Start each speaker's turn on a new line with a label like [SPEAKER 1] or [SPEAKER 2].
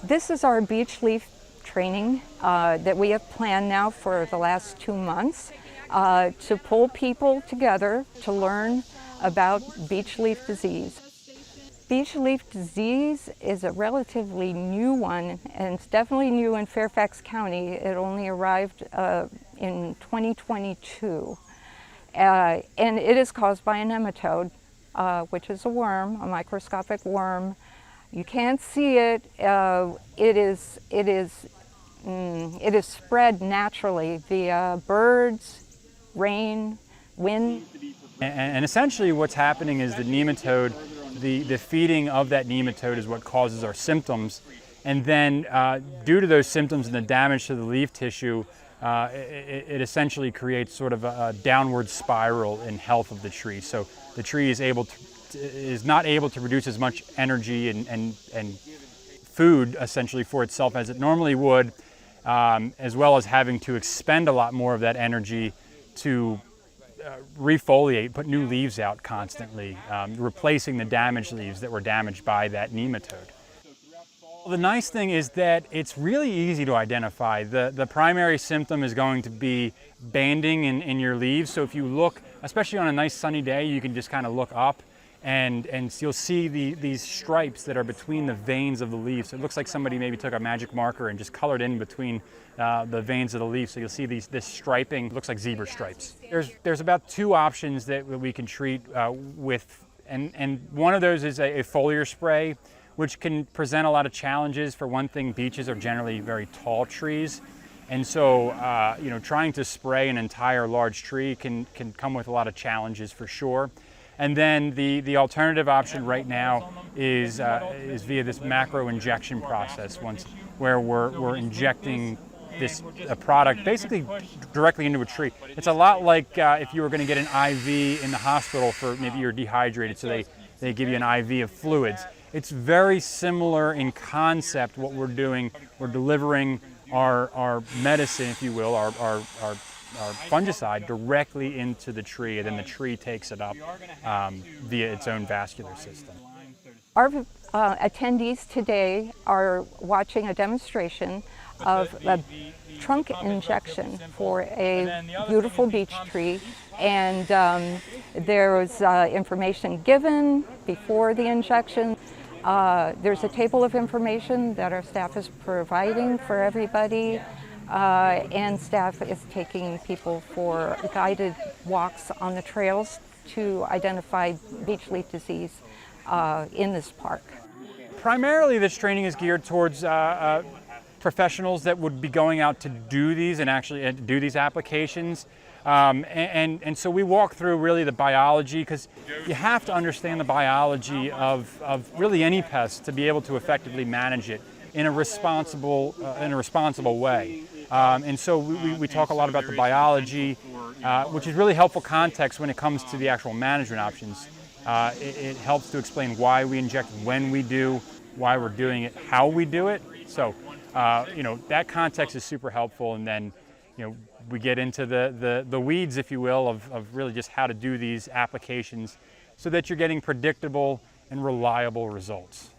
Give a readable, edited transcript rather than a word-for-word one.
[SPEAKER 1] This is our beech leaf training that we have planned now for the last 2 months to pull people together to learn about beech leaf disease. Beech leaf disease is a relatively new one, and it's definitely new in Fairfax County. It only arrived in 2022. And it is caused by a nematode, which is a worm, a microscopic worm. You can't see it. It is spread naturally via birds, rain, wind.
[SPEAKER 2] And essentially what's happening is the nematode, the feeding of that nematode is what causes our symptoms. And then due to those symptoms and the damage to the leaf tissue, it essentially creates sort of a downward spiral in health of the tree. So the tree is not able to produce as much energy and food essentially for itself as it normally would, as well as having to expend a lot more of that energy to refoliate, put new leaves out constantly, replacing the damaged leaves that were damaged by that nematode. The nice thing is that it's really easy to identify. The primary symptom is going to be banding in your leaves. So if you look, especially on a nice sunny day, you can just kind of look up and you'll see these stripes that are between the veins of the leaves. So it looks like somebody maybe took a magic marker and just colored in between the veins of the leaf. So you'll see this striping, looks like zebra stripes. There's about 2 options that we can treat with, and one of those is a foliar spray, which can present a lot of challenges. For one thing, beeches are generally very tall trees. And so, trying to spray an entire large tree can come with a lot of challenges for sure. And then the alternative option right now is via this macro injection process, where we're injecting a product basically directly into a tree. It's a lot like if you were going to get an IV in the hospital for maybe you're dehydrated, so they give you an IV of fluids. It's very similar in concept what we're doing. We're delivering our medicine, if you will, our fungicide directly into the tree, and then the tree takes it up via its own vascular system.
[SPEAKER 1] Our attendees today are watching a demonstration of a trunk injection for a beautiful beech tree, and there was information given before the injection. There's a table of information that our staff is providing for everybody, and staff is taking people for guided walks on the trails to identify beech leaf disease in this park.
[SPEAKER 2] Primarily this training is geared towards professionals that would be going out to do these and actually do these applications. And so we walk through really the biology, because you have to understand the biology of really any pest to be able to effectively manage it in a responsible way. And so we talk a lot about the biology, which is really helpful context when it comes to the actual management options. It helps to explain why we inject, when we do, why we're doing it, how we do it. So that context is super helpful, and then we get into the weeds, if you will, of really just how to do these applications so that you're getting predictable and reliable results.